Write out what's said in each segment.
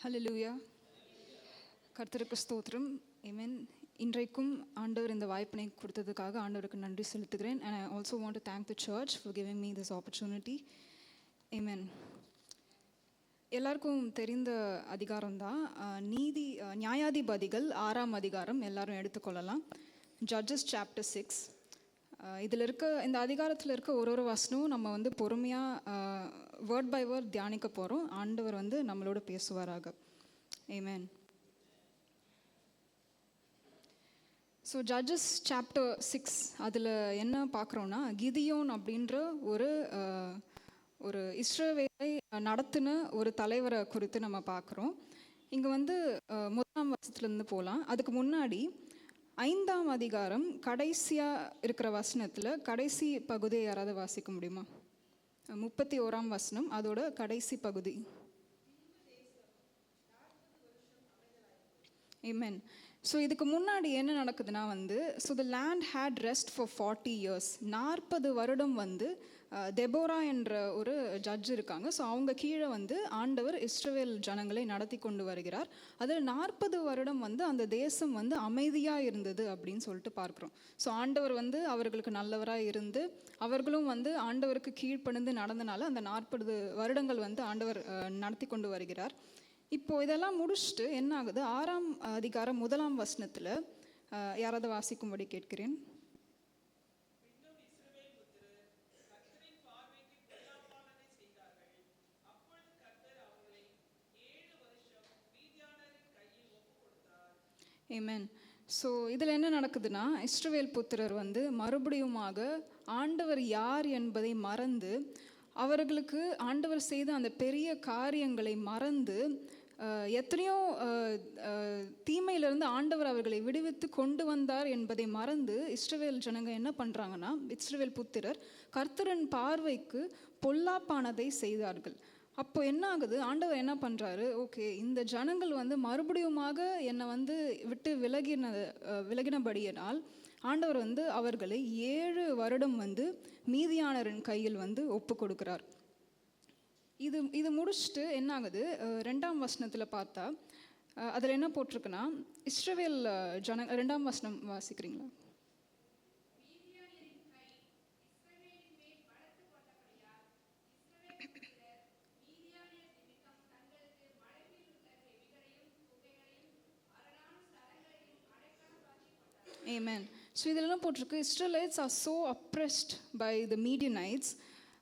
ஹல்லேலூயா. கர்த்தருக்கு ஸ்தோத்திரம். ஆமென். இன்றைக்கும் ஆண்டவர் இந்த வாய்ப்பினை கொடுத்ததுக்காக ஆண்டவருக்கு நன்றி செலுத்துகிறேன். And I also want to thank the church for giving me this opportunity. Amen. எல்லாருக்கும் தெரிந்த அதிகாரம் தான் நியாயாதிபதிகள் 6ஆம் அதிகாரம். எல்லாரும் எடுத்துக்கொள்ளலாம். Judges chapter 6. இதில் இந்த அதிகாரத்தில் இருக்க ஒரு வசனம் நம்ம பொறுமையாக வேர்ட் பை வேர்ட் தியானிக்க போகிறோம். ஆண்டவர் நம்மளோட பேசுவாராக. ஆமென். ஸோ ஜட்ஜஸ் சாப்டர் 6 அதில் என்ன பார்க்குறோன்னா, கிதியோன் அப்படின்ற ஒரு இஸ்ரவேலை நடத்தின ஒரு தலைவரை குறித்து நம்ம பார்க்குறோம். இங்கே முதலாம் வசனத்துலேருந்து போகலாம். அதுக்கு முன்னாடி 5ஆம் அதிகாரம் கடைசியாக இருக்கிற வசனத்தில் கடைசி பகுதியை யாராவது வாசிக்க முடியுமா? 31ஆம் வசனம் அதோட கடைசி பகுதி. ஆமென். ஸோ இதுக்கு முன்னாடி என்ன நடக்குதுன்னா so the land had rest for 40 years. 40 வருடம் தெபோரா என்ற ஒரு ஜட்ஜ் இருக்காங்க. ஸோ அவங்க கீழே ஆண்டவர் இஸ்ரவேல் ஜனங்களை நடத்தி கொண்டு வருகிறார். அதில் 40 வருடம் அந்த தேசம் அமைதியாக இருந்தது அப்படின்னு சொல்லிட்டு பார்க்குறோம். ஸோ ஆண்டவர் அவர்களுக்கு நல்லவராக இருந்து அவர்களும் ஆண்டவருக்கு கீழ்ப்பணிந்து நடந்தனால அந்த 40 வருடங்கள் ஆண்டவர் நடத்தி கொண்டு வருகிறார். இப்போது இதெல்லாம் முடிச்சுட்டு என்ன ஆகுது? 6ஆம் அதிகாரம் 1ஆம் வசனத்தில் யாராவது வாசிக்கும்படி கேட்கிறேன். ஆமென். ஸோ இதில் என்ன நடக்குதுன்னா, இஸ்ரவேல் புத்திரர் மறுபடியுமாக ஆண்டவர் யார் என்பதை மறந்து, அவர்களுக்கு ஆண்டவர் செய்த அந்த பெரிய காரியங்களை மறந்து, எத்தனையோ தீமையிலிருந்து ஆண்டவர் அவர்களை விடுவித்து கொண்டு வந்தார் என்பதை மறந்து இஸ்ரவேல் ஜனங்க என்ன பண்ணுறாங்கன்னா, இஸ்ரவேல் புத்திரர் கர்த்தரின் பார்வைக்கு பொல்லாப்பானதை செய்தார்கள். அப்போ என்ன ஆகுது? ஆண்டவர் என்ன பண்ணுறாரு? ஓகே, இந்த ஜனங்கள் மறுபடியுமாக என்னை விட்டு விலகினபடியினால் ஆண்டவர் அவர்களை 7 வருடம் மீதியானரின் கையில் ஒப்பு கொடுக்கிறார். இது முடிச்சுட்டு என்ன ஆகுது? 2ஆம் வசனத்தில் பார்த்தா அதில் என்ன போட்டிருக்குன்னா, இஸ்ரவேல் 2ஆம் வசனம் வாசிக்கிறீங்களா? Amen. ஸோ இதெல்லாம் போட்டிருக்கு, Israelites are so oppressed by the Midianites.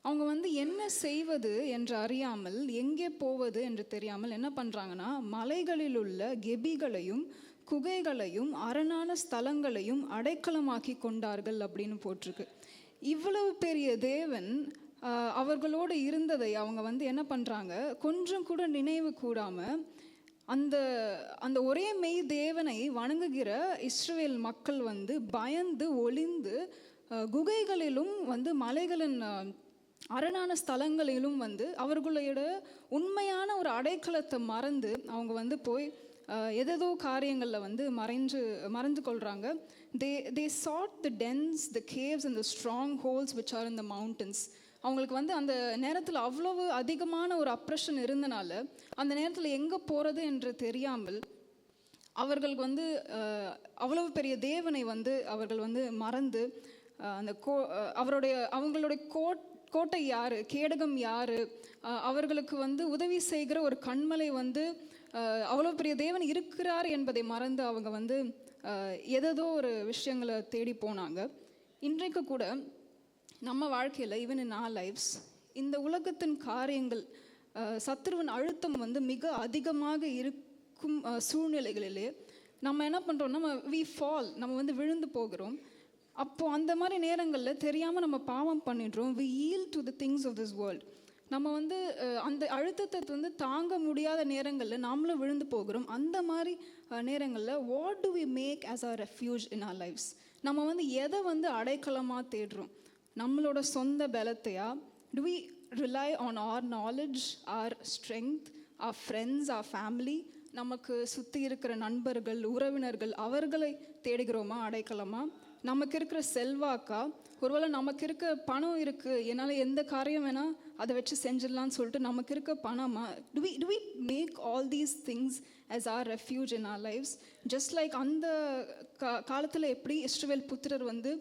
அவங்க என்ன செய்வது என்று அறியாமல், எங்கே போவது என்று தெரியாமல் என்ன பண்ணுறாங்கன்னா, மலைகளில் உள்ள கெபிகளையும் குகைகளையும் அரணான ஸ்தலங்களையும் அடைக்கலமாக்கி கொண்டார்கள் அப்படின்னு போட்டிருக்கு. இவ்வளவு பெரிய தேவன் அவர்களோடு இருந்ததை அவங்க என்ன பண்ணுறாங்க, கொஞ்சம் கூட நினைவு கூடாமல் அந்த ஒரே மெய் தேவனை வணங்குகிற இஸ்ரவேல் மக்கள் பயந்து ஒளிந்து குகைகளிலும் மலைகளின் அரணான ஸ்தலங்களிலும் அவர்களுடைய உண்மையான ஒரு அடைக்கலத்தை மறந்து அவங்க போய் ஏதேதோ காரியங்களில் மறைஞ்சு கொள்கிறாங்க. they sought the dens, the caves and the strongholds which are in the mountains. அவங்களுக்கு அந்த நேரத்தில் அவ்வளவு அதிகமான ஒரு அப்ரெஷன் இருந்தனால அந்த நேரத்தில் எங்கே போகிறது என்று தெரியாமல் அவர்களுக்கு அவ்வளவு பெரிய தேவனை அவர்கள் மறந்து அந்த அவங்களுடைய கோட்டை யார், கேடகம் யார், அவர்களுக்கு உதவி செய்கிற ஒரு கண்மலை அவ்வளோ பெரிய தேவன் இருக்கிறார் என்பதை மறந்து அவங்க ஏதேதோ ஒரு விஷயங்களை தேடி போனாங்க. இன்றைக்கு கூட நம்ம வாழ்க்கையில், ஈவன் இன் ஆர் லைஃப்ஸ், இந்த உலகத்தின் காரியங்கள், சத்துருவின் அழுத்தம் மிக அதிகமாக இருக்கும் சூழ்நிலைகளிலே நம்ம என்ன பண்ணுறோம்? நம்ம விழுந்து போகிறோம். அப்போது அந்த மாதிரி நேரங்களில் தெரியாமல் நம்ம பாவம் பண்ணிடுறோம். we yield to the things of this world. நம்ம அந்த அழுத்தத்தை தாங்க முடியாத நேரங்களில் நாமளும் விழுந்து போகிறோம். அந்த மாதிரி நேரங்களில் what do we make as our refuge in our lives? நம்ம எதை அடைக்கலமாக தேடுறோம்? நம்மளோட சொந்த பலத்தையா? do we rely on our knowledge, our strength, our friends, our family? நமக்கு சுற்றி இருக்கிற நண்பர்கள், உறவினர்கள், அவர்களை தேடுகிறோமா அடைக்கலமா? நமக்கு இருக்கிற செல்வாக்கா? ஒருவேளை நமக்கு இருக்க பணம் இருக்குது, என்னால் எந்த காரியம் வேணால் அதை வச்சு செஞ்சிடலான்னு சொல்லிட்டு நமக்கு இருக்க பணமாக do we make all these things as our refuge in our lives? just like அந்த காலத்தில் எப்படி இஸ்ரவேல் புத்திரர் வந்து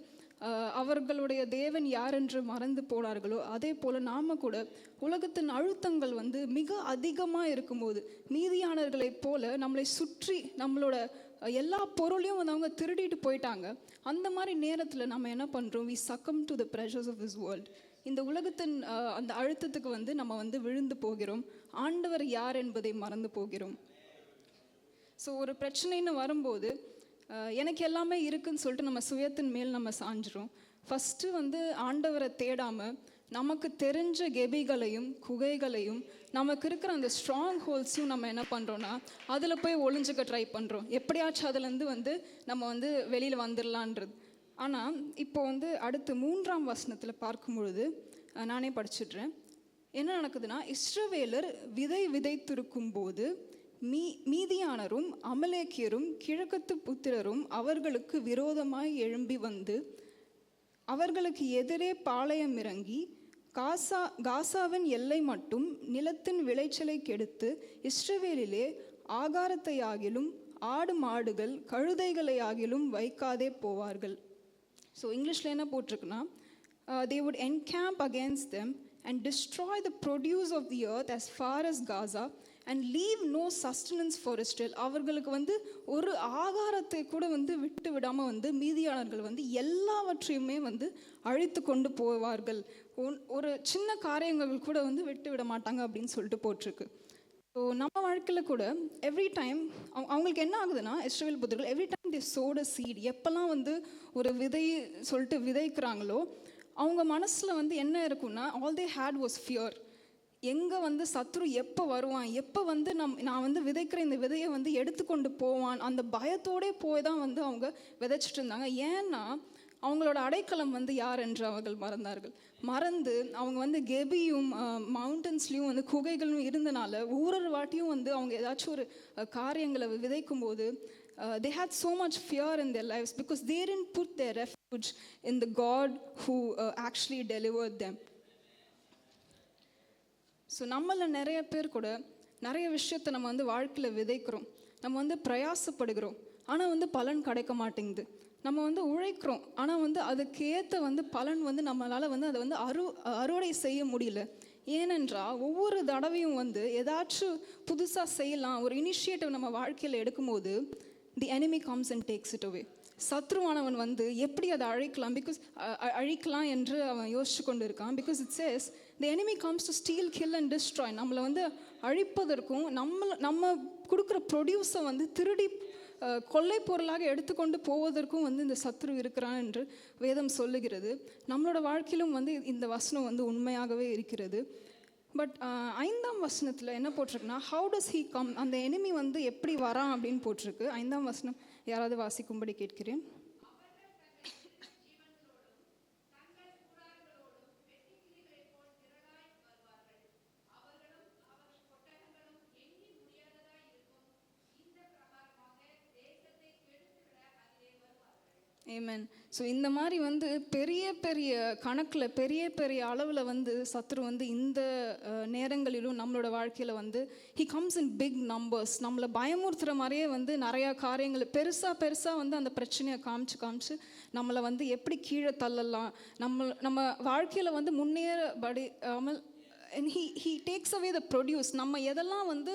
அவர்களுடைய தேவன் யார் என்று மறந்து போனார்களோ, அதே போல் நாம் கூட உலகத்தின் அழுத்தங்கள் வந்து மிக அதிகமாக இருக்கும்போது மீதியானவர்களைப் போல நம்மளை சுற்றி நம்மளோட எல்லா பொருளையும் வந்து அவங்க திருடிட்டு போயிட்டாங்க. அந்த மாதிரி நேரத்தில் நம்ம என்ன பண்ணுறோம்? we succumb to the pressures of this world. இந்த உலகத்தின் அந்த அழுத்தத்துக்கு வந்து நம்ம வந்து விழுந்து போகிறோம். ஆண்டவர் யார் என்பதை மறந்து போகிறோம். ஸோ ஒரு பிரச்சனைன்னு வரும்போது எனக்கு எல்லாமே இருக்குன்னு சொல்லிட்டு நம்ம சுயத்தின் மேல் நம்ம சாஞ்சிரும். ஃபஸ்ட்டு வந்து ஆண்டவரை தேடாமல் நமக்கு தெரிஞ்ச கெபிகளையும் குகைகளையும் நமக்கு இருக்கிற அந்த ஸ்ட்ராங் ஹோல்ஸையும் நம்ம என்ன பண்ணுறோன்னா அதில் போய் ஒளிஞ்சுக்க ட்ரை பண்ணுறோம். எப்படியாச்சும் அதுலேருந்து வந்து நம்ம வந்து வெளியில் வந்துடலான்றது. ஆனால் இப்போ வந்து அடுத்து 3ஆம் வசனத்தில் பார்க்கும் பொழுது நானே படிச்சிடுறேன். என்ன நடக்குதுன்னா, இஸ்ரவேலர் விதைத்திருக்கும் போது மீதியானரும் அமலேக்கியரும் கிழக்கத்து புத்திரரும் அவர்களுக்கு விரோதமாய் எழும்பி வந்து அவர்களுக்கு எதிரே பாளையம் இறங்கி காசாவின் எல்லை மட்டும் நிலத்தின் விளைச்சலை கெடுத்து இஸ்ரவேலிலே ஆகாரத்தையாகிலும் ஆடு மாடுகள் கழுதைகளையாகிலும் வைக்காதே போவார்கள். ஸோ இங்கிலீஷில் என்ன போட்டிருக்குன்னா, they would encamp against them and destroy the produce of the earth as far as Gaza and leave no sustenance for Israel. அவர்களுக்கு வந்து ஒரு ஆகாரத்தை கூட வந்து விட்டு விடாமல் வந்து மீதியானவர்கள் வந்து எல்லாவற்றையுமே வந்து அழித்து கொண்டு போவார்கள். ஒரு சின்ன காரியங்கள் கூட வந்து விட்டு விட மாட்டாங்க அப்படின்னு சொல்லிட்டு போட்டிருக்கு. ஸோ நம்ம வாழ்க்கையில் கூட எவ்ரி டைம் அவங்களுக்கு என்ன ஆகுதுன்னா, இஸ்ரவேல் புத்திரர்கள் every time they sowed a seed, எப்போல்லாம் வந்து ஒரு விதை சொல்லிட்டு விதைக்கிறாங்களோ அவங்க மனசில் வந்து என்ன இருக்குன்னா, all they had was fear. எங்கே வந்து சத்ரு எப்போ வருவான், எப்போ வந்து நான் வந்து விதைக்கிற இந்த விதையை வந்து எடுத்துக்கொண்டு போவான், அந்த பயத்தோடே போய் தான் வந்து அவங்க விதைச்சிட்டு இருந்தாங்க. ஏன்னா அவங்களோட அடைக்கலம் வந்து யார் என்று அவர்கள் மறந்து அவங்க வந்து கெபியும் மவுண்டன்ஸ்லேயும் வந்து குகைகளும் இருந்தனால ஒவ்வொரு வாட்டியும் வந்து அவங்க ஏதாச்சும் ஒரு காரியங்களை விதைக்கும் போது they had so much fear in their lives because they didn't put their refuge in the God who actually delivered them. So நம்மள நிறைய பேர் கூட நிறைய விஷயத்தை நம்ம வந்து வாழ்க்கையில் விதைக்கிறோம், நம்ம வந்து பிரயாசப்படுகிறோம், ஆனால் வந்து பலன் கிடைக்க மாட்டேங்குது. நம்ம வந்து உழைக்கிறோம், ஆனால் வந்து அதுக்கேற்ற வந்து பலன் வந்து நம்மளால் வந்து அதை வந்து அறுவடை செய்ய முடியல. ஏனென்றால் ஒவ்வொரு தடவையும் வந்து ஏதாச்சும் புதுசாக செய்யலாம், ஒரு இனிஷியேட்டிவ் நம்ம வாழ்க்கையில் எடுக்கும்போது தி enemy comes and takes it away. சத்ருவானவன் வந்து எப்படி அதை அழிக்கலாம் என்று அவன் யோசிச்சு கொண்டு இருக்கான். Because it chase the enemy comes to steal, kill and destroy. நம்மளை வந்து அழிப்பதற்கும் நம்ம கொடுக்குற ப்ரொடியூஸை வந்து திருடி கொள்ளை பொருளாக எடுத்துக்கொண்டு போவதற்கும் வந்து இந்த சத்ரு இருக்கிறான் என்று வேதம் சொல்லுகிறது. நம்மளோட வாழ்க்கையிலும் வந்து இந்த வசனம் வந்து உண்மையாகவே இருக்கிறது. பட் 5ஆம் வசனத்தில் என்ன போட்டிருக்குன்னா, ஹவு டஸ் ஹீ கம், அந்த எனிமி வந்து எப்படி வரான் அப்படின்னு போட்டிருக்கு. 5ஆம் வசனம் யாராவது வாசிக்கும்படி கேட்கிறேன். ஆமென். ஸோ இந்த மாதிரி வந்து பெரிய பெரிய கணக்கில் பெரிய அளவில் வந்து சத்ரு வந்து இந்த நேரங்களிலும் நம்மளோட வாழ்க்கையில் வந்து he comes in big numbers. நம்மளை பயமுறுத்துகிற மாதிரியே வந்து நிறையா காரியங்கள் பெருசாக வந்து அந்த பிரச்சனையை காமிச்சு நம்மளை வந்து எப்படி கீழே தள்ளலாம், நம்ம வாழ்க்கையில் வந்து முன்னேறபடியாமல் he takes away the produce. நம்ம எதெல்லாம் வந்து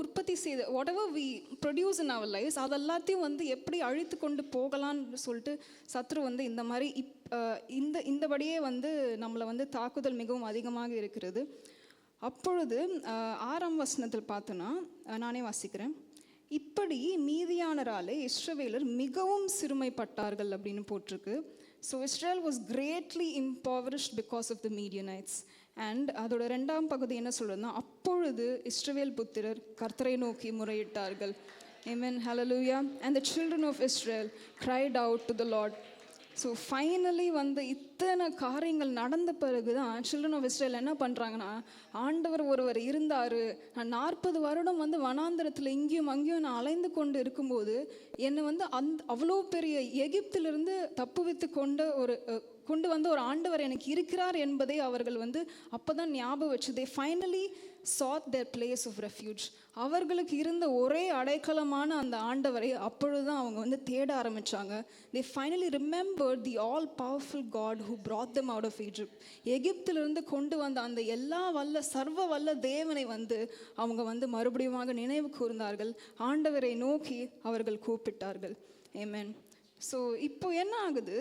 உற்பத்தி செய்து whatever we produce in our lives அதெல்லாத்தையும் வந்து எப்படி அழித்து கொண்டு போகலான்னு சொல்லிட்டு சத்ரு வந்து இந்த மாதிரி இந்தபடியே வந்து நம்மளை வந்து தாக்குதல் மிகவும் அதிகமாக இருக்கிறது. அப்பொழுது 6ஆம் வசனத்தில் பார்த்தோன்னா, நானே வாசிக்கிறேன். இப்படி மீதியானராலே இஸ்ரவேலர் மிகவும் சிறுமைப்பட்டார்கள் அப்படின்னு போட்டிருக்கு. So Israel was greatly impoverished because of the Midianites. And அதோட 2ஆம் பகுதி என்ன சொல்கிறதுனா, அப்பொழுது இஸ்ரவேல் புத்திரர் கர்த்தரை நோக்கி முறையிட்டார்கள். ஆமென், ஹல்லேலூயா. And the children of Israel cried out to the Lord. So finally வந்து இத்தனை காரியங்கள் நடந்த பிறகு தான் சில்ட்ரன் ஆஃப் இஸ்ரேல் என்ன பண்ணுறாங்கன்னா, ஆண்டவர் ஒருவர் இருந்தார், நான் 40 வருடம் வந்து வனாந்திரத்தில் இங்கேயும் அங்கேயும் நான் அலைந்து கொண்டு இருக்கும்போது என்னை வந்து அவ்வளோ பெரிய எகிப்திலிருந்து தப்புவித்து கொண்ட ஒரு கொண்டு வந்து ஒரு ஆண்டவர் எனக்கு இருக்கிறார் என்பதை அவர்கள் வந்து அப்போ தான் ஞாபகம் வச்சு they finally sought their place of refuge. அவர்களுக்கு இருந்த ஒரே அடைக்கலமான அந்த ஆண்டவரை அப்பொழுதுதான் அவங்க வந்து தேட ஆரம்பிச்சாங்க. they finally remembered the all powerful God who brought them out of Egypt. எகிப்திலிருந்து கொண்டு வந்த அந்த எல்லா வல்ல சர்வ வல்ல தேவனை வந்து அவங்க வந்து மறுபடியும் நினைவு கூர்ந்தார்கள். ஆண்டவரை நோக்கி அவர்கள் கூப்பிட்டார்கள். ஆமென். ஸோ இப்போ என்ன ஆகுது,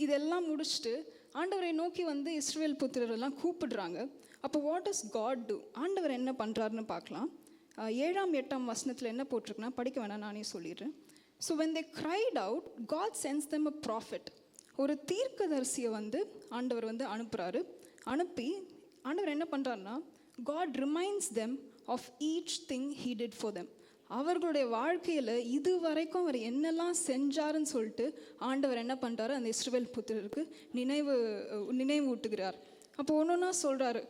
இதெல்லாம் முடிச்சுட்டு ஆண்டவரை நோக்கி வந்து இஸ்ரவேல் புத்திரரெல்லாம் கூப்பிடுறாங்க. அப்போ வாட் இஸ் காட் டு? ஆண்டவர் என்ன பண்ணுறாருன்னு பார்க்கலாம். 7ஆம் 8ஆம் வசனத்தில் என்ன போட்டிருக்குன்னா, படிக்க வேணாம், நானே சொல்லிடுறேன். So when they cried out, God sends them a prophet. ஒரு தீர்க்கதரிசியை வந்து ஆண்டவர் வந்து அனுப்புகிறாரு. அனுப்பி ஆண்டவர் என்ன பண்ணுறாருன்னா, God reminds them of each thing he did for them. அவர்களுடைய வாழ்க்கையில் இது வரைக்கும் அவர் என்னெல்லாம் செஞ்சாருன்னு சொல்லிட்டு ஆண்டவர் என்ன பண்ணுறாரு, அந்த இஸ்ரவேல் புத்திரருக்கு நினைவூட்டுகிறார். அப்போ ஒன்றுன்னா சொல்கிறாரு.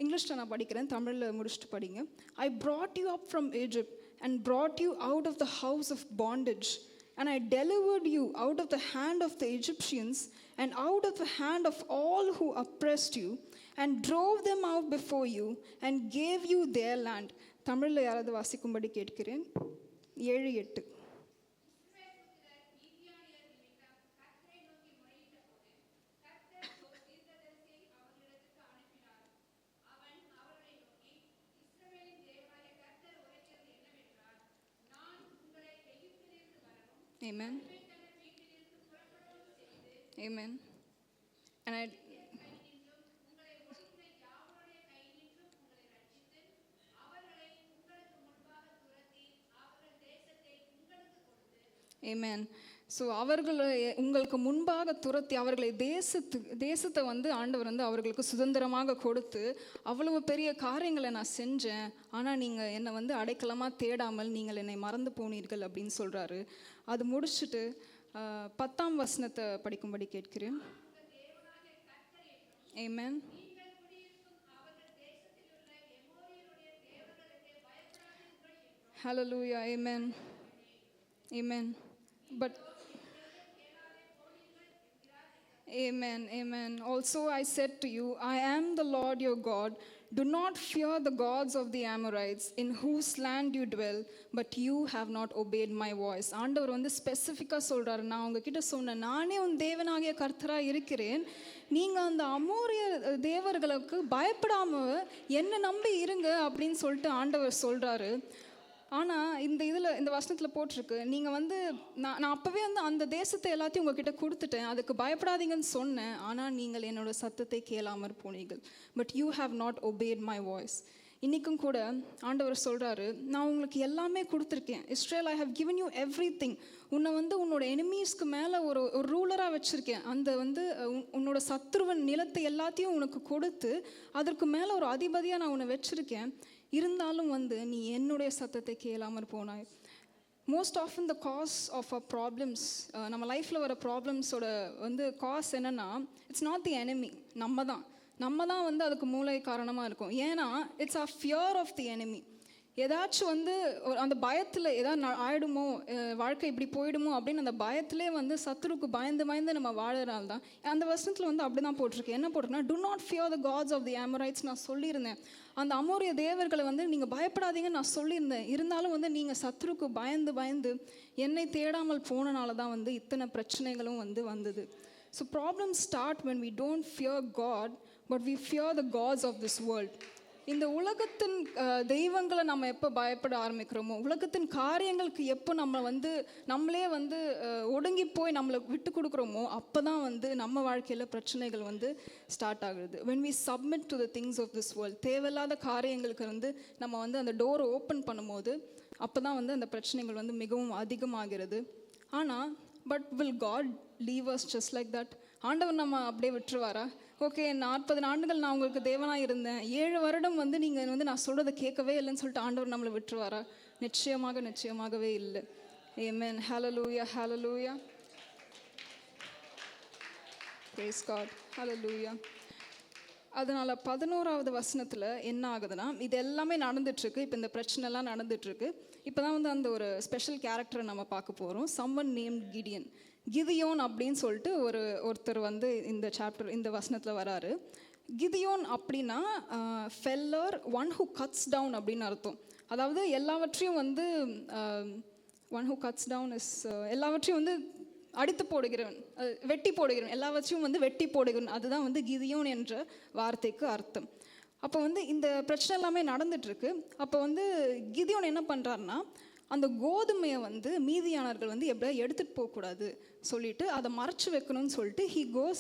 இங்கிலீஷில் நான் படிக்கிறேன், தமிழில் முடிச்சுட்டு படிங்க. I brought you up from Egypt and brought you out of the house of bondage, and I delivered you out of the hand of the Egyptians and out of the hand of all who oppressed you, and drove them out before you and gave you their land. தமிழில் யாராவது வாசிக்கும்படி கேட்கிறேன். 7-8. Amen. Amen. And Amen. So அவர்களை உங்களுக்கு முன்பாக துரத்தி அவர்களை தேசத்தை வந்து ஆண்டவர் வந்து அவர்களுக்கு சுதந்திரமாக கொடுத்து அவ்வளவு பெரிய காரியங்களை நான் செஞ்சேன். ஆனால் நீங்கள் என்னை வந்து அடைக்கலமாக தேடாமல் நீங்கள் என்னை மறந்து போனீர்கள் அப்படின்னு சொல்கிறாரு. அது முடிச்சுட்டு 10ஆம் வசனத்தை படிக்கும்படி கேட்கிறேன். Amen. Hallelujah. Amen. Amen. But Amen. Amen. Also I said to you, I am the Lord your God. Do not fear the gods of the Amorites in whose land you dwell, but you have not obeyed my voice. ஆண்டவர் வந்து ஸ்பெசிஃபிக்காக சொல்கிறாரு, நான் உங்ககிட்ட சொன்னேன், நானே உன் தேவனாகிய கர்த்தராக இருக்கிறேன், நீங்கள் அந்த அமோரிய தேவர்களுக்கு பயப்படாமல் என்னை நம்பி இருங்க அப்படின்னு சொல்லிட்டு ஆண்டவர் சொல்கிறாரு. ஆனால் இந்த வசனத்தில் போட்டிருக்கு, நீங்கள் வந்து நான் அப்போவே வந்து அந்த தேசத்தை எல்லாத்தையும் உங்ககிட்ட கொடுத்துட்டேன், அதுக்கு பயப்படாதீங்கன்னு சொன்னேன், ஆனால் நீங்கள் என்னோட சத்தத்தை கேளாமற் போனீர்கள். But you have not obeyed my voice. இன்றைக்கும் கூட ஆண்டவர் சொல்கிறாரு, நான் உங்களுக்கு எல்லாமே கொடுத்துருக்கேன். Israel, I have given you everything. உன்னை வந்து உன்னோட எனிமீஸ்க்கு மேலே ஒரு ரூலராக வச்சுருக்கேன். அந்த வந்து உன்னோட சத்ருவன் நிலத்தை எல்லாத்தையும் உனக்கு கொடுத்து அதற்கு மேலே ஒரு அதிபதியாக நான் உன்னை வச்சுருக்கேன். இருந்தாலும் வந்து நீ என்னுடைய சத்தத்தை கேளாமற் போனாய். Most often the cause of a problems, நம்ம லைஃப்பில் வர ப்ராப்ளம்ஸோட வந்து காஸ் என்னென்னா, இட்ஸ் நாட் தி எனிமி, நம்ம தான் வந்து அதுக்கு மூளை காரணமாக இருக்கும். ஏன்னா it's a fear of the enemy. ஏதாச்சும் வந்து அந்த பயத்தில் ஏதாவது ஆயிடுமோ, வாழ்க்கை இப்படி போயிடுமோ அப்படின்னு அந்த பயத்திலே வந்து சத்துருக்கு பயந்து நம்ம வாழறனால தான். அந்த வருஷத்தில் வந்து அப்படி தான் போட்டிருக்கு. என்ன போட்டிருக்குன்னா, do not fear the gods of the Amorites. நான் சொல்லியிருந்தேன், அந்த அமோரிய தேவர்களை வந்து நீங்கள் பயப்படாதீங்கன்னு நான் சொல்லியிருந்தேன். இருந்தாலும் வந்து நீங்கள் சத்துருக்கு பயந்து என்னை தேடாமல் போனனால தான் வந்து இத்தனை பிரச்சனைகளும் வந்து வந்தது. So problems start when we don't fear God, but we fear the gods of this world. இந்த உலகத்தின் தெய்வங்களை நம்ம எப்போ பயப்பட ஆரம்பிக்கிறோமோ, உலகத்தின் காரியங்களுக்கு எப்போ நம்மளே வந்து ஒடுங்கி போய் நம்மளை விட்டு கொடுக்குறோமோ, அப்போ தான் வந்து நம்ம வாழ்க்கையில் பிரச்சனைகள் வந்து ஸ்டார்ட் ஆகுது. when we submit to the things of this world, தேவையில்லாத காரியங்களுக்கு வந்து நம்ம வந்து அந்த டோரை ஓப்பன் பண்ணும்போது அப்போ தான் வந்து அந்த பிரச்சனைகள் வந்து மிகவும் அதிகமாகிறது. ஆனால் but will God leave us just like that? ஆண்டவர் நம்ம அப்படியே விட்டுருவாரா? ஓகே, 40 ஆண்டுகள் நான் உங்களுக்கு தேவனாக இருந்தேன், 7 வருடம் வந்து நீங்கள் வந்து நான் சொல்கிறத கேட்கவே இல்லைன்னு சொல்லிட்டு ஆண்டவர் நம்மளை விட்டுருவாரா? நிச்சயமாகவே இல்லை. Amen. Hallelujah. Hallelujah. Praise God. Hallelujah. அதனால் 11வது வசனத்தில் என்ன ஆகுதுன்னா, இது எல்லாமே நடந்துட்டுருக்கு. இப்போ இந்த பிரச்சனைலாம் நடந்துட்டுருக்கு. இப்போ தான் வந்து அந்த ஒரு ஸ்பெஷல் கேரக்டரை நம்ம பார்க்க போகிறோம். Summon name Gideon. கிதியோன் அப்படின்னு சொல்லிட்டு ஒருத்தர் வந்து இந்த வசனத்தில் வராரு. கிதியோன் அப்படின்னா feller, one who cuts down அப்படின்னு அர்த்தம். அதாவது எல்லாவற்றையும் வந்து one who cuts down is எல்லாவற்றையும் வந்து அடித்து போடுகிறவன், வெட்டி போடுகிறவன், எல்லாவற்றையும் வந்து வெட்டி போடுகிறவன். அதுதான் வந்து கிதியோன் என்ற வார்த்தைக்கு அர்த்தம். அப்போ வந்து இந்த பிரச்சனை எல்லாமே நடந்துட்டுருக்கு. அப்போ வந்து கிதியோன் என்ன பண்ணுறாருனா, அந்த கோதுமையை வந்து மீதியானவர்கள் வந்து எப்படியா எடுத்துகிட்டு போகக்கூடாது சொல்லிட்டு அதை மறைச்சு வைக்கணும்னு சொல்லிட்டு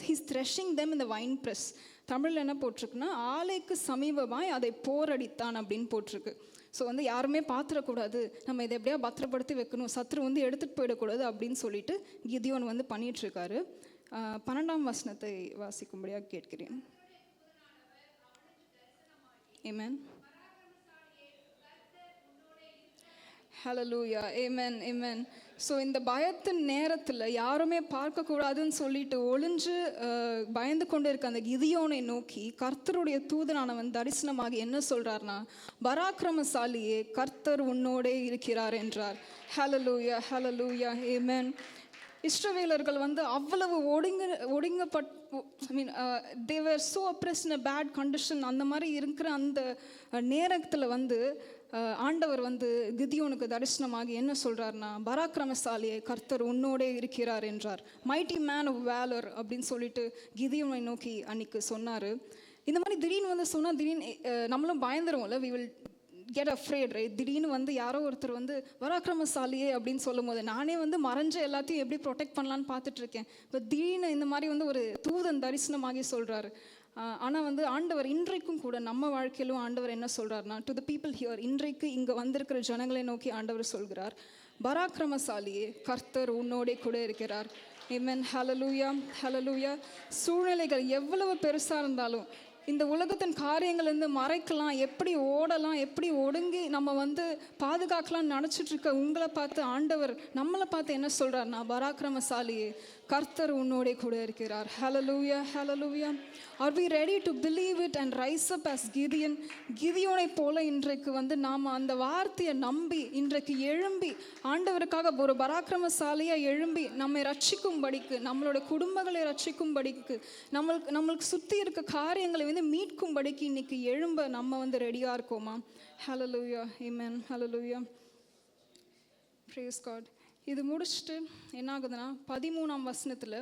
ஹீஸ் த்ரெஷிங் தெம் இந்த வைன் ப்ரெஸ். தமிழில் என்ன போட்டிருக்குன்னா, ஆலைக்கு சமீபமாய் அதை போரடித்தான் அப்படின்னு போட்டிருக்கு. ஸோ வந்து யாருமே பார்த்துடக்கூடாது, நம்ம இதை எப்படியா பத்திரப்படுத்தி வைக்கணும், சத்ரு வந்து எடுத்துகிட்டு போயிடக்கூடாது அப்படின்னு சொல்லிட்டு கிதியோன் வந்து பண்ணிகிட்ருக்காரு. 12ஆம் வசனத்தை வாசிக்கும்படியாக கேட்கிறேன். ஆமென். ஹல்லேலூயா. ஆமென், ஆமென். ஸோ இந்த பயத்தின் நேரத்தில் யாருமே பார்க்கக்கூடாதுன்னு சொல்லிட்டு ஒளிஞ்சு பயந்து கொண்டு இருக்க அந்த கிதியோனை நோக்கி கர்த்தருடைய தூதனானவன் தரிசனமாக என்ன சொல்கிறார்னா, பராக்கிரமசாலியே, கர்த்தர் உன்னோடே இருக்கிறார் என்றார். ஹல்லேலூயா, ஹல்லேலூயா, ஆமென். இஸ்ரவேலர்கள் வந்து அவ்வளவு they were so oppressed in a bad condition. அந்த மாதிரி இருக்கிற அந்த நேரத்தில் வந்து ஆண்டவர் வந்து கிதியோனுக்கு தரிசனமாகி என்ன சொல்கிறார்னா, பராக்கிரமசாலியே, கர்த்தர் உன்னோடே இருக்கிறார் என்றார். மைட்டி மேன் ஆஃப் வேலர் அப்படின்னு சொல்லிட்டு கிதியோனை நோக்கி அன்னைக்கு சொன்னார். இந்த மாதிரி திடீர்னு வந்து சொன்னால் திடீர்னு நம்மளும் பயந்துருவோம்ல, we will get afraid, right? திடீர்னு வந்து யாரோ ஒருத்தர் வந்து பராக்கிரமசாலியே அப்படின்னு சொல்லும் போது நானே வந்து மறைஞ்ச எல்லாத்தையும் எப்படி ப்ரொடெக்ட் பண்ணலான்னு பார்த்துட்ருக்கேன். இப்போ திடீர்னு இந்த மாதிரி வந்து ஒரு தூதன் தரிசனமாகி சொல்கிறாரு. ஆனால் வந்து ஆண்டவர் இன்றைக்கும் கூட நம்ம வாழ்க்கையிலும் ஆண்டவர் என்ன சொல்கிறார்னா, டு த பீப்புள் ஹியர், இன்றைக்கு இங்கே வந்திருக்கிற ஜனங்களை நோக்கி ஆண்டவர் சொல்கிறார், பராக்கிரமசாலியே, கர்த்தர் உன்னோடே கூட இருக்கிறார். ஆமென். ஹல்லேலூயா, ஹல்லேலூயா. சூழ்நிலைகள் எவ்வளவு பெருசாக இருந்தாலும், இந்த உலகத்தின் காரியங்கள்லேருந்து மறைக்கலாம், எப்படி ஓடலாம், எப்படி ஒடுங்கி நம்ம வந்து பாதுகாக்கலாம்னு நினச்சிட்டு இருக்க உங்களை பார்த்து ஆண்டவர் நம்மளை பார்த்து என்ன சொல்கிறார்னா, பராக்கிரமசாலியே, கர்த்தர் உன்னோடே கூட இருக்கிறார். ஹல்லேலூயா, ஹல்லேலூயா. Are we ready to believe it and rise up as Gideon? கிதியோனை போல இன்றைக்கு வந்து நாம் அந்த வார்த்தையை நம்பி இன்றைக்கு எழும்பி ஆண்டவருக்காக ஒரு பராக்கிரமசாலியாக எழும்பி நம்மை ரட்சிக்கும்படிக்கு, நம்மளோட குடும்பங்களை ரட்சிக்கும்படிக்கு, நம்மளுக்கு சுற்றி இருக்க காரியங்களை வந்து மீட்கும்படிக்கு இன்னைக்கு எழும்ப நம்ம வந்து ரெடியாக இருக்கோமா? ஹல்லேலூயா, ஆமென், ஹல்லேலூயா. Praise God. இது முடிச்சுட்டு என்ன ஆகுதுன்னா, 13ஆம் வசனத்தில்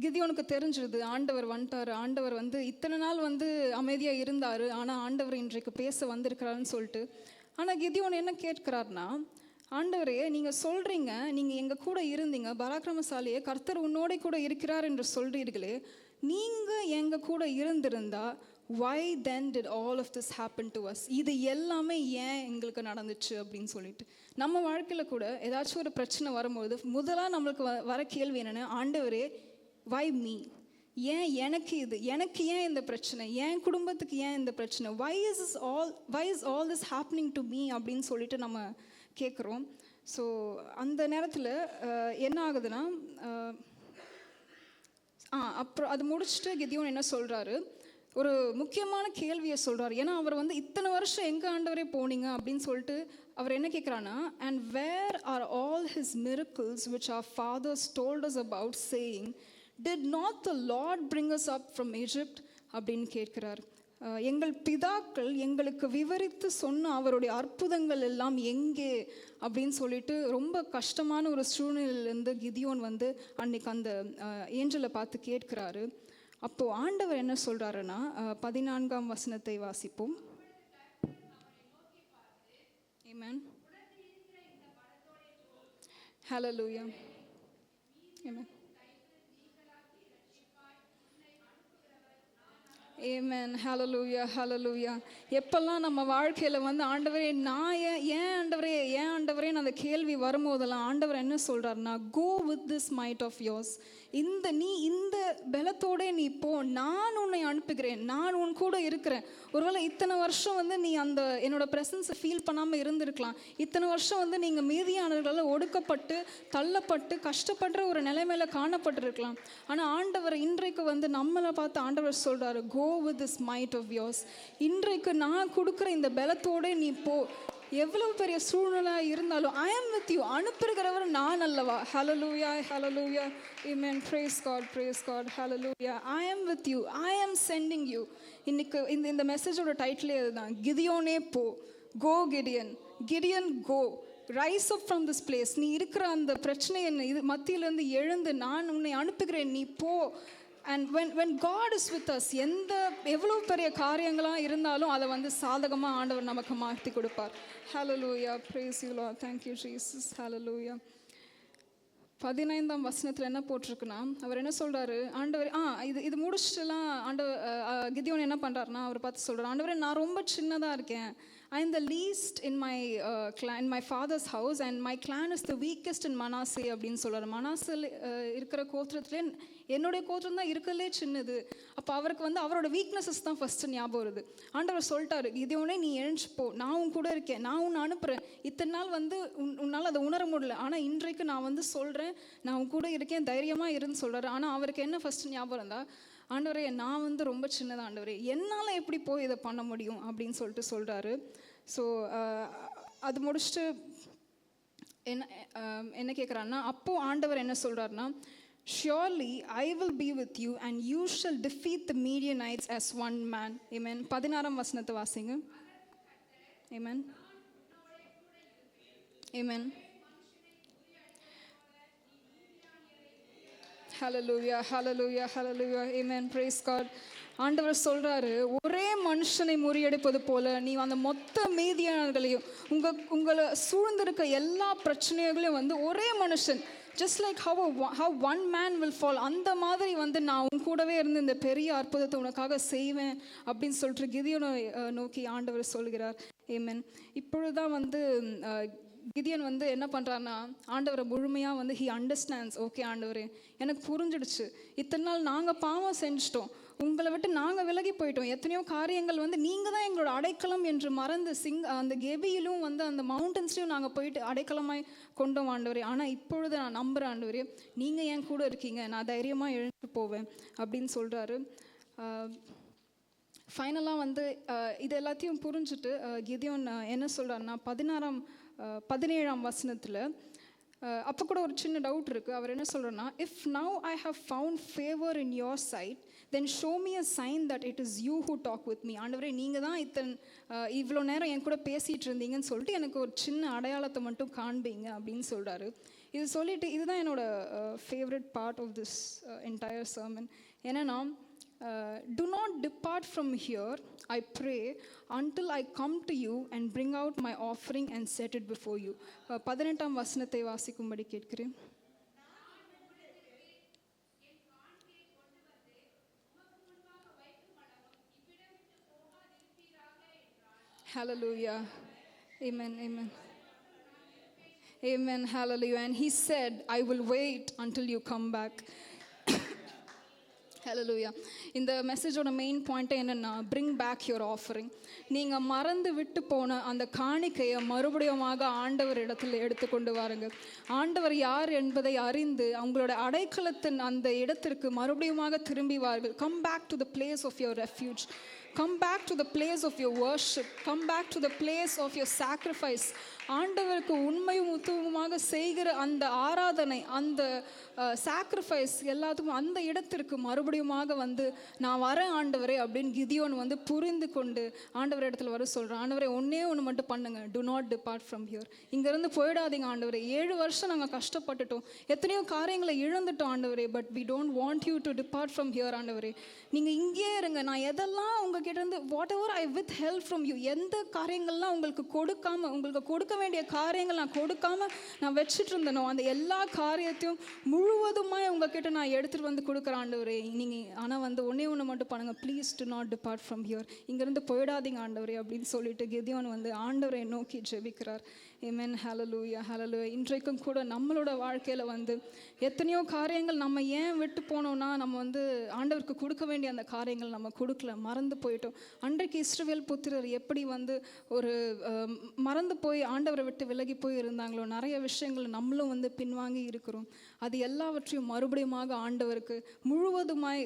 கிதியோனுக்கு தெரிஞ்சிருது ஆண்டவர் வந்துட்டார், ஆண்டவர் வந்து இத்தனை நாள் வந்து அமைதியாக இருந்தார், ஆனால் ஆண்டவர் இன்றைக்கு பேச வந்திருக்கிறாருன்னு சொல்லிட்டு. ஆனால் கிதியோன் என்ன கேட்கிறார்னா, ஆண்டவரே, நீங்கள் சொல்கிறீங்க, நீங்கள் எங்கள் கூட இருந்தீங்க, பராக்கிரமசாலியே, கர்த்தர் உன்னோட கூட இருக்கிறார் என்று சொல்கிறீர்களே, நீங்கள் எங்கள் கூட இருந்திருந்தா why then did all of this happen to us? இது எல்லாமே ஏன் எங்களுக்கு நடந்துச்சு அப்படின்னு சொல்லிட்டு. நம்ம வாழ்க்கையில் கூட ஏதாச்சும் ஒரு பிரச்சனை வரும்போது முதலாக நம்மளுக்கு வர கேள்வி என்னென்னா, ஆண்டவரே, why me? ஏன் எனக்கு இது, எனக்கு ஏன் இந்த பிரச்சனை, என் குடும்பத்துக்கு ஏன் இந்த பிரச்சனை, why is all this happening to me அப்படின்னு சொல்லிட்டு நம்ம கேட்குறோம். ஸோ அந்த நேரத்தில் என்ன ஆகுதுன்னா, அப்புறம் அது முடிச்சுட்டு கிதியோன் என்ன சொல்கிறாரு, ஒரு முக்கியமான கேள்வியை சொல்கிறார். ஏன்னா அவர் வந்து இத்தனை வருஷம் எங்கே ஆண்டவரே போனீங்க அப்படின்னு சொல்லிட்டு அவர் என்ன கேட்குறான்னா, and where are all his miracles which our fathers told us about, saying, did not the Lord bring us up from Egypt? அப்படின்னு கேட்கிறார். எங்கள் பிதாக்கள் எங்களுக்கு விவரித்து சொன்ன அவருடைய அற்புதங்கள் எல்லாம் எங்கே அப்படின்னு சொல்லிட்டு ரொம்ப கஷ்டமான ஒரு சூழ்நிலையிலேருந்து கிதியோன் வந்து அன்னைக்கு அந்த ஏஞ்சலை பார்த்து கேட்கிறாரு. அப்போது ஆண்டவர் என்ன சொல்கிறாருன்னா, 14ஆம் வசனத்தை வாசிப்போம். ஆமென். ஹல்லேலூயா, ஆமென், ஆமென். ஹல்லேலூயா, ஹல்லேலூயா. எப்பெல்லாம் நம்ம வாழ்க்கையில் வந்து ஆண்டவரே நான் ஏன் ஆண்டவரே ஆண்டவரே அந்த கேள்வி வரும்போதெல்லாம் ஆண்டவர் என்ன சொல்கிறாருன்னா, go with this might of yours, நீ இந்த பலத்தோட நீ போ, நான் உன்னை அனுப்புகிறேன், நான் உன் கூட இருக்கிறேன். ஒருவேளை இத்தனை வருஷம் வந்து நீ அந்த என்னோட ப்ரெசன்ஸை ஃபீல் பண்ணாமல் இருந்திருக்கலாம். இத்தனை வருஷம் வந்து நீங்கள் மீதியானவர்களால் ஒடுக்கப்பட்டு தள்ளப்பட்டு கஷ்டப்படுற ஒரு நிலைமையில காணப்பட்டிருக்கலாம். ஆனால் ஆண்டவர் இன்றைக்கு வந்து நம்மளை பார்த்து ஆண்டவர் சொல்கிறாரு, go with this might of yours, இன்றைக்கு நான் கொடுக்குற இந்த பலத்தோட நீ போ. எவ்வளவு பெரிய சூழ்நிலை இருந்தாலும் ஐ ஆம் வித் யூ, அனுப்புகிறவர் நான் அல்லவா. ஹல்லேலூயா, ஹல்லேலூயா, ஆமென், praise God, praise God, hallelujah. I am with you, I am sending you. இன்னைக்கு இந்த மெசேஜோட டைட்டிலே அதுதான், கிதியோனே போ, go Gideon, Gideon go, rise up from this place. நீ இருக்கிற அந்த பிரச்சனை இது மத்தியிலேருந்து எழுந்து நான் உன்னை அனுப்புகிறேன், நீ போ. And when God is with us, எவ்வளோ பெரிய காரியங்களாக இருந்தாலும் அதை வந்து சாதகமாக ஆண்டவர் நமக்கு மாற்றி கொடுப்பார். ஹல்லேலூயா, praise you Lord, thank you Jesus, ஹல்லேலூயா. 15ஆம் வசனத்தில் என்ன போட்டிருக்குன்னா, அவர் என்ன சொல்கிறாரு, ஆண்டவர் இது முடிச்சுட்டுலாம் கிதியோன் என்ன பண்ணுறாருன்னா, அவர் பார்த்து சொல்கிறார், ஆண்டவரே நான் ரொம்ப சின்னதாக இருக்கேன், I am the least in my father's house and my clan is the weakest in Manasseh அப்படின்னு சொல்கிறார். மனாசேல இருக்கிற கோத்திரத்திலே என்னுடைய கோத்திரம் தான் இருக்கிறதுலே சின்னது. அப்போ அவருக்கு வந்து அவரோட வீக்னஸஸ் தான் ஃபஸ்ட்டு ஞாபகம் வருது. ஆண்டவர் சொல்லிட்டாரு, கிதியோனே நீ எழுந்து போ, நான் உன் கூட இருக்கேன், நான் உன்னை அனுப்புகிறேன். இத்தனை நாள் வந்து உன்னால் அதை உணர முடியல, ஆனால் இன்றைக்கு நான் வந்து சொல்கிறேன், நான் உன் கூட இருக்கேன், தைரியமாக இருந்து சொல்கிறாரு. ஆனால் அவருக்கு என்ன ஃபஸ்ட்டு ஞாபகம் இருந்தால், ஆண்டவரே நான் வந்து ரொம்ப சின்னதாக, ஆண்டவரே என்னால் எப்படி போய் இதை பண்ண முடியும் அப்படின்னு சொல்கிறாரு. ஸோ அது முடிச்சுட்டு என்ன கேட்குறாருன்னா, அப்போது ஆண்டவர் என்ன சொல்கிறாருன்னா, surely I will be with you and you shall defeat the Midianites as one man. Amen. 16ஆம் வசனத்தை வாசிங்க. Amen. Amen. Hallelujah, hallelujah, hallelujah, amen, praise God. ஆண்டவர் சொல்கிறாரு, ஒரே மனுஷனை முறியடிப்பது போல நீ அந்த மொத்த மீதியானர்களையும் உங்களை சூழ்ந்திருக்க எல்லா பிரச்சனைகளையும் வந்து ஒரே மனுஷன், just like how one man will fall, அந்த மாதிரி வந்து நான் உன் கூடவே இருந்து இந்த பெரிய அற்புதத்தை உனக்காக செய்வேன் அப்படின்னு சொல்லிட்டு கிதியோனை நோக்கி ஆண்டவர் சொல்கிறார். ஆமென். இப்பொழுதுதான் வந்து கிதியோன் வந்து என்ன பண்ணுறாருன்னா, ஆண்டவரை முழுமையாக வந்து ஹி அண்டர்ஸ்டாண்ட்ஸ். ஓகே ஆண்டவரே எனக்கு புரிஞ்சிடுச்சு, இத்தனை நாள் நாங்கள் பாவம் செஞ்சிட்டோம், உங்களை விட்டு நாங்கள் விலகி போயிட்டோம், எத்தனையோ காரியங்கள் வந்து நீங்கள் தான் எங்களோட அடைக்கலம் என்று மறந்து அந்த கெபியிலும் வந்து அந்த மவுண்டன்ஸ்லையும் நாங்கள் போயிட்டு அடைக்கலமாய் கொண்டோம் ஆண்டவரே. ஆனால் இப்பொழுது நான் நம்புகிறேன் ஆண்டவரே, நீங்கள் என் கூட இருக்கீங்க, நான் தைரியமாக எழுந்து போவேன் அப்படின்னு சொல்கிறாரு. ஃபைனலாக வந்து இது எல்லாத்தையும் புரிஞ்சுட்டு கிதியோன் என்ன சொல்கிறாருன்னா, 17ஆம் வசனத்தில் அப்போ கூட ஒரு சின்ன டவுட் இருக்குது. அவர் என்ன சொல்கிறேன்னா, if now I have found favour in your sight then show me a sign that it is you who talk with me. ஆண்டவரே நீங்கள் தான் இவ்வளோ நேரம் என் கூட பேசிகிட்டு இருந்தீங்கன்னு சொல்லிட்டு எனக்கு ஒரு சின்ன அடையாளத்தை மட்டும் காண்பீங்க அப்படின்னு சொல்கிறாரு. இது சொல்லிவிட்டு இதுதான் என்னோட favourite part of this entire sermon. என்னென்னா, do not depart from here, I pray, until I come to you and bring out my offering and set it before you. 18ஆம் வசனத்தை வாசிக்கும்படி கேட்கிறேன். Hallelujah. Amen, amen. Amen, hallelujah. And he said, I will wait until you come back. ஹல்லேலூயா. இந்த மெசேஜோட main பாயிண்ட்டே என்னென்னா, bring back your offering. நீங்கள் மறந்து விட்டு போன அந்த காணிக்கையை மறுபடியுமாக ஆண்டவர் இடத்துல எடுத்துக்கொண்டு வாருங்க. ஆண்டவர் யார் என்பதை அறிந்து அவங்களோட அடைக்கலத்தின் அந்த இடத்திற்கு மறுபடியுமாக திரும்பி வாருங்கள். Come back to the place of your refuge. Come back to the place of your worship. Come back to the place of your sacrifice. ஆண்டவருக்கு உண்மையும் உத்தமமாக செய்கிற அந்த ஆராதனை, அந்த சாக்ரிஃபைஸ் எல்லாத்துக்கும் அந்த இடத்திற்கு மறுபடியுமாக வந்து நான் வரேன் ஆண்டவரே அப்படின்னு கிதியோன் வந்து புரிந்து கொண்டு ஆண்டவர் இடத்துல வர சொல்கிறேன். ஆண்டவரே ஒன்று மட்டும் பண்ணுங்க, to not depart from here. இங்கேருந்து போயிடாதீங்க ஆண்டவரே. 7 வருஷம் நாங்கள் கஷ்டப்பட்டுட்டோம், எத்தனையோ காரியங்களை இழந்துட்டோம் ஆண்டவரே, but we don't want you to depart from here ஆண்டவரே. நீங்கள் இங்கேயே இருங்க. நான் எதெல்லாம் உங்ககிட்ட இருந்து whatever I with help from you, எந்த காரியங்கள்லாம் உங்களுக்கு கொடுக்க வேண்டிய காரியங்கள் நான் கொடுக்காம நான் வச்சுட்டு இருந்தனோ அந்த எல்லா காரியத்தையும் முழுவதுமாக உங்ககிட்ட நான் எடுத்துகிட்டு வந்து கொடுக்குற ஆண்டவரே. நீங்கள் ஆனால் வந்து ஒன்று மட்டும் பண்ணுங்கள், please to not depart from here. இங்கேருந்து போயிடாதீங்க ஆண்டவரே அப்படின்னு சொல்லிட்டு கிதியோன் வந்து ஆண்டவரை நோக்கி ஜெபிக்கிறார். ஆமென். ஹalleluya, ஹalleluya. இன்றைக்கும் கூட நம்மளோட வாழ்க்கையில் வந்து எத்தனையோ காரியங்கள் நம்ம ஏன் விட்டு போனோம்னா, நம்ம வந்து ஆண்டவருக்கு கொடுக்க வேண்டிய அந்த காரியங்கள் நம்ம கொடுக்கல, மறந்து போயிட்டோம். அன்றைக்கு இஸ்ரவேல் புத்திரர் எப்படி வந்து ஒரு மறந்து போய் ஆண்டவரை விட்டு விலகி போய் இருந்தாங்களோ, நிறைய விஷயங்கள் நம்மளும் வந்து பின்வாங்கி இருக்கிறோம். அது எல்லாவற்றையும் மறுபடியுமாக ஆண்டவருக்கு முழுவதுமாய்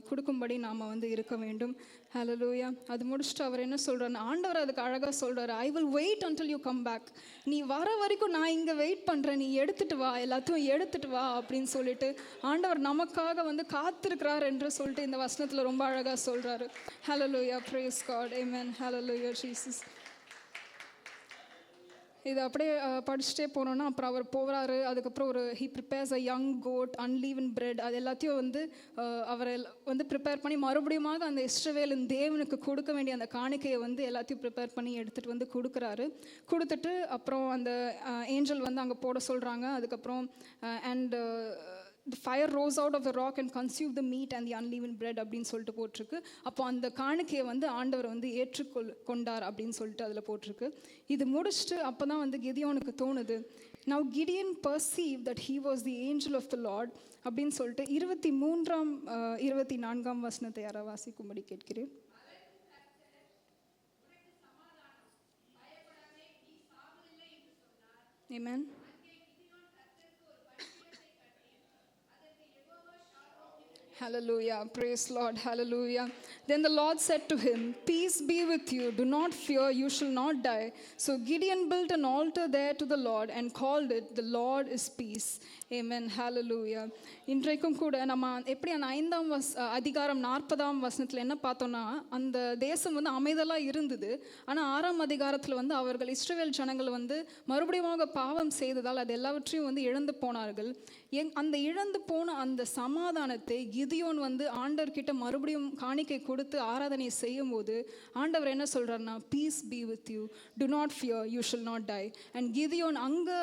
கொடுக்கும்படி நாம் வந்து இருக்க வேண்டும். ஹalleluya. அது முடிச்சுட்டு அவர் என்ன சொல்கிறார், ஆண்டவர் அதுக்கு அழகாக சொல்கிறார், I will wait until you come back. நீ வர வரைக்கும் நான் இங்கே வெயிட் பண்ணுறேன், நீ எடுத்துகிட்டு வா, எல்லாத்தையும் எடுத்துகிட்டு வா அப்படின்னு சொல்லிட்டு ஆண்டவர் நமக்காக வந்து காத்திருக்கிறார் என்று சொல்லிட்டு இந்த வசனத்தில் ரொம்ப அழகாக சொல்கிறாரு. ஹalleluya, praise God, amen, hallelujah Jesus. இது அப்படியே படிச்சுட்டே போனோன்னா அப்புறம் அவர் போகிறாரு. அதுக்கப்புறம் he prepares a young goat, unleavened bread, அது எல்லாத்தையும் வந்து அவரை வந்து ப்ரிப்பேர் பண்ணி மறுபடியுமாக அந்த இஸ்ரவேலின் தேவனுக்கு கொடுக்க வேண்டிய அந்த காணிக்கையை வந்து எல்லாத்தையும் ப்ரிப்பேர் பண்ணி எடுத்துகிட்டு வந்து கொடுத்துட்டு அப்புறம் அந்த ஏஞ்சல் வந்து அங்கே போட சொல்கிறாங்க. அதுக்கப்புறம் and the fire rose out of the rock and consumed the meat and the unleavened bread அப்படின்னு சொல்லிட்டு போட்டிருக்கு. அப்போ அந்த காணிக்கையை வந்து ஆண்டவர் வந்து ஏற்றுக்கொண்டார் அப்படின்னு சொல்லிட்டு அதில் போட்டிருக்கு. இது முடிச்சுட்டு அப்போ தான் வந்து கிதியோனுக்கு தோணுது, now Gideon perceived that he was the angel of the Lord அப்படின்னு சொல்லிட்டு 23-24 வசனத்தை யாராவது வாசிக்கும்படி கேட்கிறேன். Amen. Hallelujah, praise Lord, hallelujah. Then the Lord said to him, peace be with you, do not fear, you shall not die. So Gideon built an altar there to the Lord and called it, the Lord is peace. Amen, hallelujah. இன்றைக்கும் கூட நம்ம எப்படி அந்த 5ஆம் அதிகாரம் 40ஆம் வசனத்தில் என்ன பார்த்தோம்னா, அந்த தேசம் வந்து அமைதலாக இருந்தது. ஆனால் 6ஆம் அதிகாரத்தில் வந்து அவர்கள் இஸ்ரவேல் ஜனங்கள் வந்து மறுபடியும் பாவம் செய்ததால் அது எல்லாவற்றையும் வந்து இழந்து போனார்கள். அந்த இழந்து போன அந்த சமாதானத்தை கிதியோன் வந்து ஆண்டவர்கிட்ட மறுபடியும் காணிக்கை கொடுத்து ஆராதனை செய்யும் போது ஆண்டவர் என்ன சொல்கிறார்னா, peace be with you, do not fear, you shall not die. And கிதியோன் அங்கே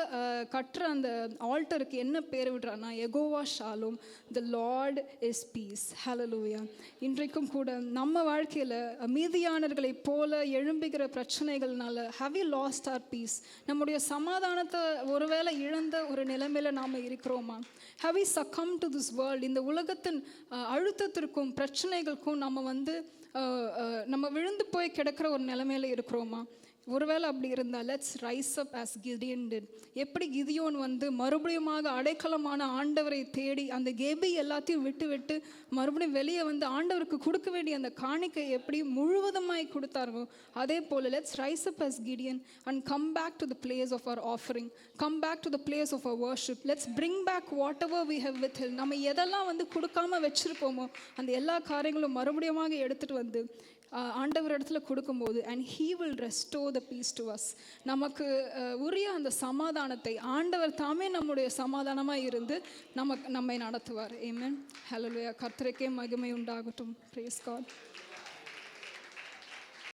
கட்டுற அந்த ஆல்டருக்கு என்ன பேர் விடுறான்னா, யெகோவா ஷாலும், த லார்ட் இஸ் பீஸ். ஹல்லேலூயா. இன்றைக்கும் கூட நம்ம வாழ்க்கையில் மீதியானர்களை போல எழும்புகிற பிரச்சனைகள்னால how we lost our peace, நம்முடைய சமாதானத்தை ஒருவேளை இழந்த ஒரு நிலைமையில் நாம் இருக்கிறோமா? How we succumb to this world, இந்த உலகத்தின் அழுத்தத்திற்கும் பிரச்சனைகளுக்கும் நம்ம விழுந்து போய் கிடக்கிற ஒரு நிலைமையில இருக்கிறோமா? ஒருவேளை அப்படி இருந்தால் let's rise up as Gideon did. எப்படி கிதியோன் வந்து மறுபடியுமாக அடைக்கலமான ஆண்டவரை தேடி அந்த கெபி எல்லாத்தையும் விட்டு மறுபடியும் வெளியே வந்து ஆண்டவருக்கு கொடுக்க வேண்டிய அந்த காணிக்கை எப்படி முழுவதுமாய் கொடுத்தார்களோ, அதே போல் let's rise up as Gideon and come back to the place of our offering, come back to the place of our worship. Let's bring back whatever we have with hill. நம்ம எதெல்லாம் வந்து கொடுக்காம வச்சிருப்போமோ அந்த எல்லா காரியங்களும் மறுபடியுமாக எடுத்துகிட்டு வந்து ஆண்டவர் இடத்துல கொடுக்கும்போது and he will restore the peace to us, நமக்கு உரிய அந்த சமாதானத்தை ஆண்டவர் தாமே நம்முடைய சமாதானமாக இருந்து நம்மை நடத்துவார். ஆமென், ஹல்லேலூயா. கர்த்தருக்கே மகிமை உண்டாகட்டும். Praise God.